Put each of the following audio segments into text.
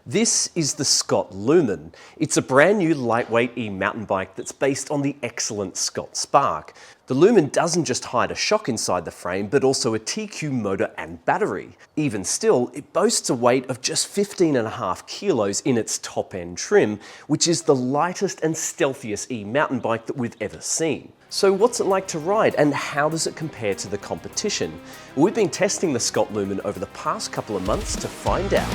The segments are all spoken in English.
This is the Scott Lumen. It's a brand new lightweight e-mountain bike that's based on the excellent Scott Spark. The Lumen doesn't just hide a shock inside the frame, but also a TQ motor and battery. Even still, it boasts a weight of just 15.5 kilos in its top-end trim, which is the lightest and stealthiest e-mountain bike that we've ever seen. So what's it like to ride, and how does it compare to the competition? Well, we've been testing the Scott Lumen over the past couple of months to find out.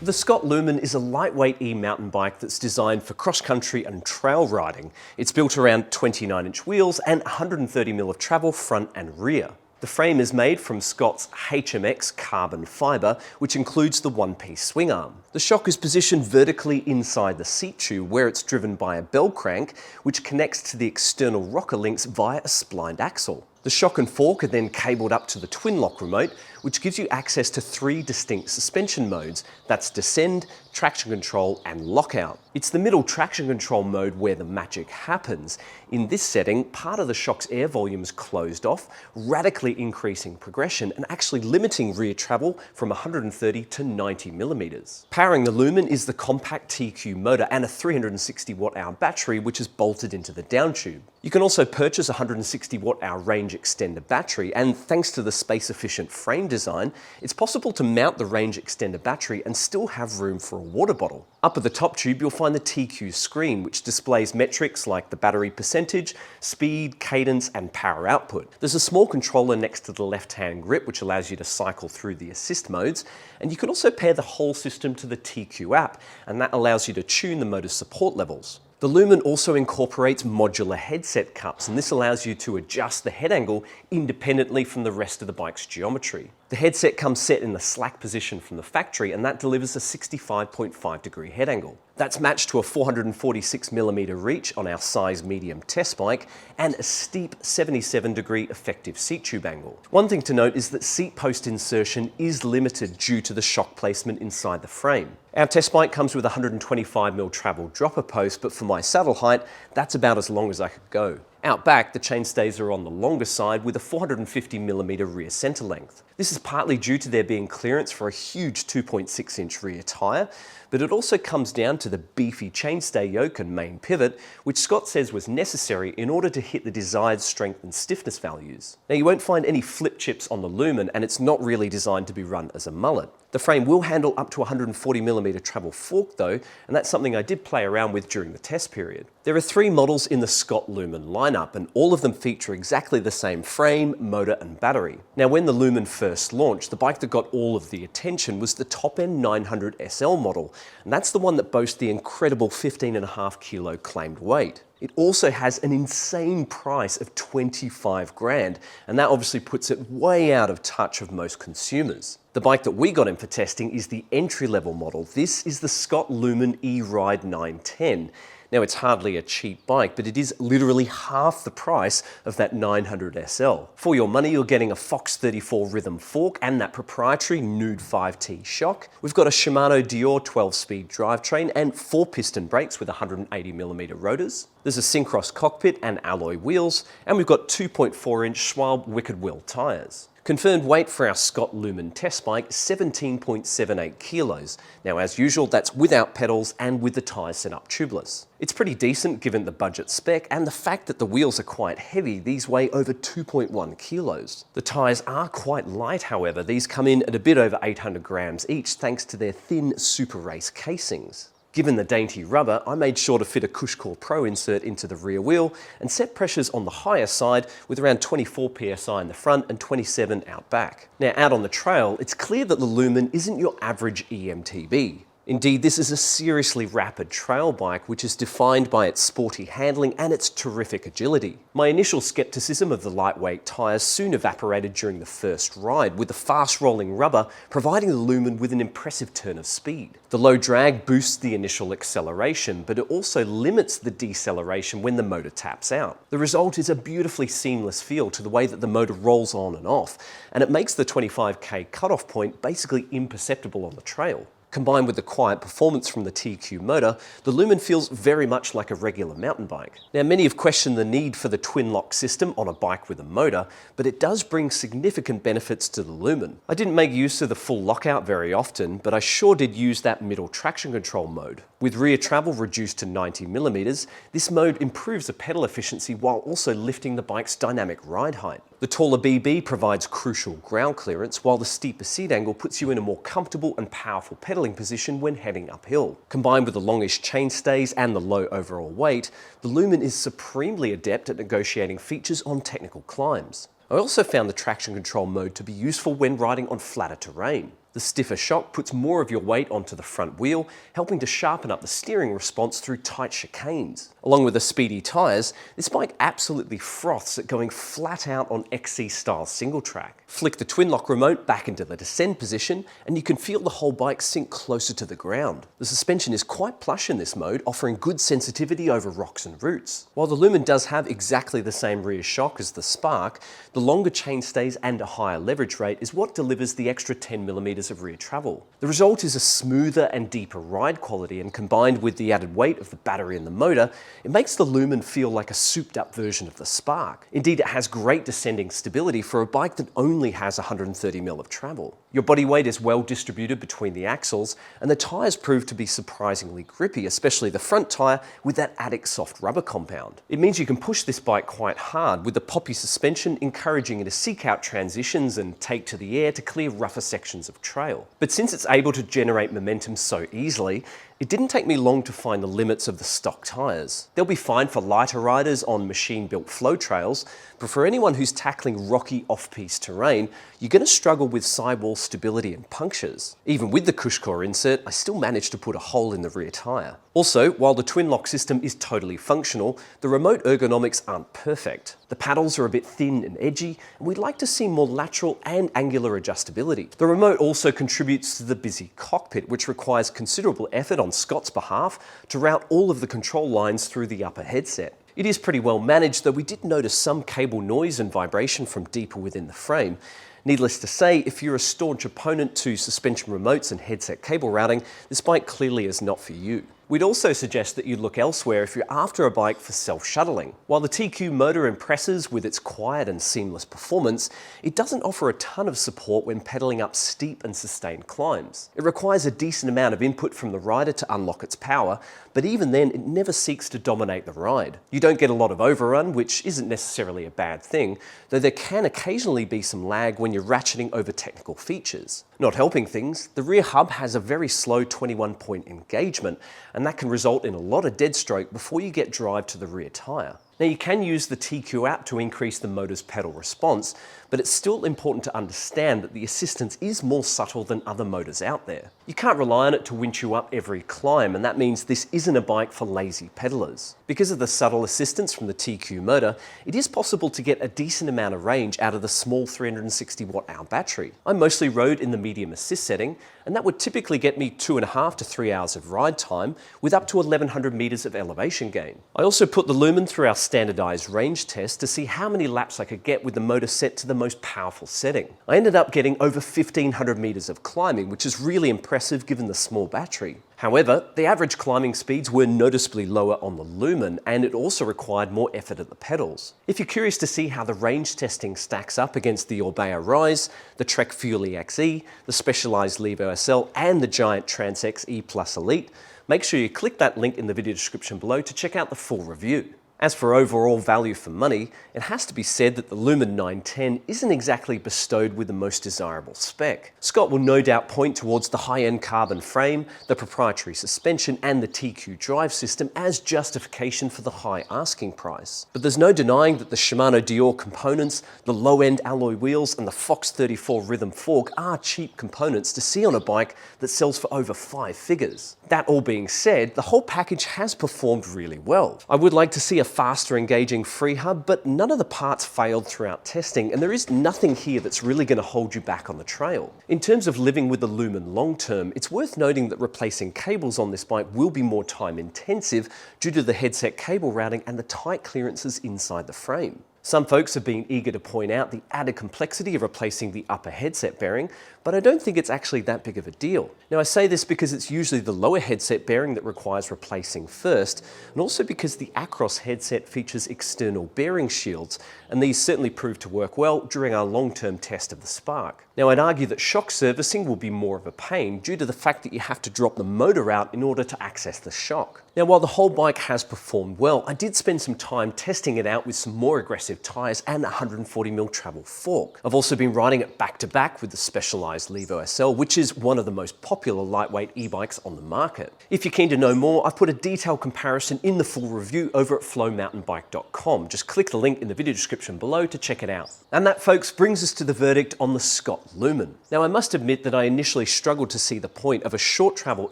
The Scott Lumen is a lightweight e-mountain bike that's designed for cross-country and trail riding. It's built around 29-inch wheels and 130mm of travel front and rear. The frame is made from Scott's HMX carbon fibre, which includes the one-piece swing arm. The shock is positioned vertically inside the seat tube, where it's driven by a bell crank, which connects to the external rocker links via a splined axle. The shock and fork are then cabled up to the TwinLoc remote, which gives you access to 3 distinct suspension modes. That's descend, traction control, and lockout. It's the middle traction control mode where the magic happens. In this setting, part of the shock's air volume is closed off, radically increasing progression and actually limiting rear travel from 130 to 90mm. Powering the Lumen is the compact TQ motor and a 360 watt-hour battery, which is bolted into the down tube. You can also purchase a 160 watt-hour range extender battery, and thanks to the space-efficient frame design, it's possible to mount the range extender battery and still have room for a water bottle. Up at the top tube, you'll find the TQ screen, which displays metrics like the battery percentage, speed, cadence, and power output. There's a small controller next to the left-hand grip, which allows you to cycle through the assist modes, and you can also pair the whole system to the TQ app, and that allows you to tune the motor's support levels. The Lumen also incorporates modular headset cups, and this allows you to adjust the head angle independently from the rest of the bike's geometry. The headset comes set in the slack position from the factory, and that delivers a 65.5 degree head angle. That's matched to a 446mm reach on our size medium test bike and a steep 77 degree effective seat tube angle. One thing to note is that seat post insertion is limited due to the shock placement inside the frame. Our test bike comes with a 125mm travel dropper post, but for my saddle height, that's about as long as I could go. Out back, the chainstays are on the longer side with a 450mm rear centre length. This is partly due to there being clearance for a huge 2.6-inch rear tyre, but it also comes down to the beefy chainstay yoke and main pivot, which Scott says was necessary in order to hit the desired strength and stiffness values. Now, you won't find any flip chips on the Lumen, and it's not really designed to be run as a mullet. The frame will handle up to 140mm travel fork though, and that's something I did play around with during the test period. There are 3 models in the Scott Lumen lineup, and all of them feature exactly the same frame, motor, and battery. Now, when the Lumen first launched, the bike that got all of the attention was the top-end 900 SL model, and that's the one that boasts the incredible 15.5 kilo claimed weight. It also has an insane price of 25 grand, and that obviously puts it way out of touch of most consumers. The bike that we got in for testing is the entry-level model. This is the Scott Lumen eRIDE 910. Now, it's hardly a cheap bike, but it is literally half the price of that 900 SL. For your money, you're getting a Fox 34 rhythm fork and that proprietary Nude 5T shock. We've got a Shimano Dior 12-speed drivetrain and 4-piston brakes with 180mm rotors. There's a Syncross cockpit and alloy wheels, and we've got 2.4-inch Schwalbe Wicked Wheel tyres. Confirmed weight for our Scott Lumen test bike, 17.78 kilos. Now, as usual, that's without pedals and with the tyres set up tubeless. It's pretty decent given the budget spec and the fact that the wheels are quite heavy. These weigh over 2.1 kilos. The tyres are quite light, however. These come in at a bit over 800 grams each thanks to their thin Super Race casings. Given the dainty rubber, I made sure to fit a Cushcore Pro insert into the rear wheel and set pressures on the higher side with around 24 psi in the front and 27 out back. Now, out on the trail, it's clear that the Lumen isn't your average e-MTB. Indeed, this is a seriously rapid trail bike which is defined by its sporty handling and its terrific agility. My initial skepticism of the lightweight tyres soon evaporated during the first ride, with the fast rolling rubber providing the Lumen with an impressive turn of speed. The low drag boosts the initial acceleration, but it also limits the deceleration when the motor taps out. The result is a beautifully seamless feel to the way that the motor rolls on and off, and it makes the 25k cutoff point basically imperceptible on the trail. Combined with the quiet performance from the TQ motor, the Lumen feels very much like a regular mountain bike. Now, many have questioned the need for the TwinLoc system on a bike with a motor, but it does bring significant benefits to the Lumen. I didn't make use of the full lockout very often, but I sure did use that middle traction control mode. With rear travel reduced to 90mm, this mode improves the pedal efficiency while also lifting the bike's dynamic ride height. The taller BB provides crucial ground clearance, while the steeper seat angle puts you in a more comfortable and powerful pedaling position when heading uphill. Combined with the longish chainstays and the low overall weight, the Lumen is supremely adept at negotiating features on technical climbs. I also found the traction control mode to be useful when riding on flatter terrain. The stiffer shock puts more of your weight onto the front wheel, helping to sharpen up the steering response through tight chicanes. Along with the speedy tyres, this bike absolutely froths at going flat out on XC style single track. Flick the TwinLoc remote back into the descend position and you can feel the whole bike sink closer to the ground. The suspension is quite plush in this mode, offering good sensitivity over rocks and roots. While the Lumen does have exactly the same rear shock as the Spark, the longer chainstays and a higher leverage rate is what delivers the extra 10mm of rear travel. The result is a smoother and deeper ride quality, and combined with the added weight of the battery and the motor, it makes the Lumen feel like a souped up version of the Spark. Indeed, it has great descending stability for a bike that only has 130mm of travel. Your body weight is well distributed between the axles, and the tyres prove to be surprisingly grippy, especially the front tyre with that Attic soft rubber compound. It means you can push this bike quite hard, with the poppy suspension encouraging it to seek out transitions and take to the air to clear rougher sections of trail. But since it's able to generate momentum so easily, it didn't take me long to find the limits of the stock tyres. They'll be fine for lighter riders on machine-built flow trails, but for anyone who's tackling rocky off-piste terrain, you're going to struggle with sidewall stability and punctures. Even with the Cushcore insert, I still managed to put a hole in the rear tyre. Also, while the TwinLoc system is totally functional, the remote ergonomics aren't perfect. The paddles are a bit thin and edgy, and we'd like to see more lateral and angular adjustability. The remote also contributes to the busy cockpit, which requires considerable effort on Scott's behalf to route all of the control lines through the upper headset. It is pretty well managed, though we did notice some cable noise and vibration from deeper within the frame. Needless to say, if you're a staunch opponent to suspension remotes and headset cable routing, this bike clearly is not for you. We'd also suggest that you look elsewhere if you're after a bike for self-shuttling. While the TQ motor impresses with its quiet and seamless performance, it doesn't offer a ton of support when pedaling up steep and sustained climbs. It requires a decent amount of input from the rider to unlock its power, but even then it never seeks to dominate the ride. You don't get a lot of overrun, which isn't necessarily a bad thing, though there can occasionally be some lag when you're ratcheting over technical features. Not helping things, the rear hub has a very slow 21-point engagement, and that can result in a lot of dead stroke before you get drive to the rear tyre. Now, you can use the TQ app to increase the motor's pedal response, but it's still important to understand that the assistance is more subtle than other motors out there. You can't rely on it to winch you up every climb, and that means this isn't a bike for lazy pedalers. Because of the subtle assistance from the TQ motor, it is possible to get a decent amount of range out of the small 360 watt-hour battery. I mostly rode in the medium assist setting, and that would typically get me 2.5 to 3 hours of ride time with up to 1100 meters of elevation gain. I also put the Lumen through our standardized range test to see how many laps I could get with the motor set to the most powerful setting. I ended up getting over 1500 meters of climbing, which is really impressive given the small battery. However, the average climbing speeds were noticeably lower on the Lumen, and it also required more effort at the pedals. If you're curious to see how the range testing stacks up against the Orbea Rise, the Trek Fuel EXe, the specialized Levo SL, and the giant Trans-X E+ Elite, make sure you click that link in the video description below to check out the full review. As for overall value for money, it has to be said that the Lumen 910 isn't exactly bestowed with the most desirable spec. Scott will no doubt point towards the high-end carbon frame, the proprietary suspension, and the TQ drive system as justification for the high asking price. But there's no denying that the Shimano Dior components, the low-end alloy wheels, and the Fox 34 rhythm fork are cheap components to see on a bike that sells for over 5 figures. That all being said, the whole package has performed really well. I would like to see a faster engaging free hub, but none of the parts failed throughout testing, and there is nothing here that's really going to hold you back on the trail. In terms of living with the Lumen long term, it's worth noting that replacing cables on this bike will be more time intensive due to the headset cable routing and the tight clearances inside the frame. Some folks have been eager to point out the added complexity of replacing the upper headset bearing, but I don't think it's actually that big of a deal. Now I say this because it's usually the lower headset bearing that requires replacing first, and also because the Acros headset features external bearing shields, and these certainly proved to work well during our long-term test of the Spark. Now I'd argue that shock servicing will be more of a pain due to the fact that you have to drop the motor out in order to access the shock. Now while the whole bike has performed well, I did spend some time testing it out with some more aggressive tyres and a 140mm travel fork. I've also been riding it back to back with the specialised Levo SL, which is one of the most popular lightweight e-bikes on the market. If you're keen to know more, I've put a detailed comparison in the full review over at flowmountainbike.com. Just click the link in the video description below to check it out. And that, folks, brings us to the verdict on the Scott Lumen. Now I must admit that I initially struggled to see the point of a short travel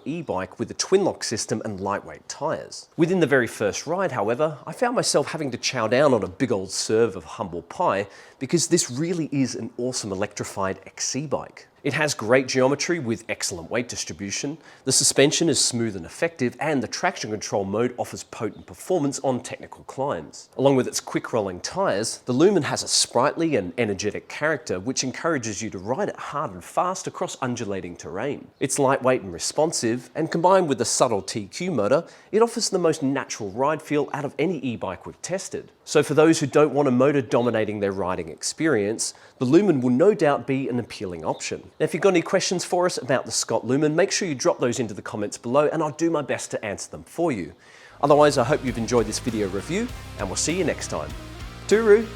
e-bike with a TwinLoc system and lightweight tyres. Within the very first ride, however, I found myself having to chow down on a big old serve of humble pie because this really is an awesome electrified XC bike. It has great geometry with excellent weight distribution, the suspension is smooth and effective, and the traction control mode offers potent performance on technical climbs. Along with its quick rolling tyres, the Lumen has a sprightly and energetic character which encourages you to ride it hard and fast across undulating terrain. It's lightweight and responsive, and combined with the subtle TQ motor, it offers the most natural ride feel out of any e-bike we've tested. So for those who don't want a motor dominating their riding experience, the Lumen will no doubt be an appealing option. Now, if you've got any questions for us about the Scott Lumen, make sure you drop those into the comments below and I'll do my best to answer them for you. Otherwise, I hope you've enjoyed this video review and we'll see you next time. Tooroo!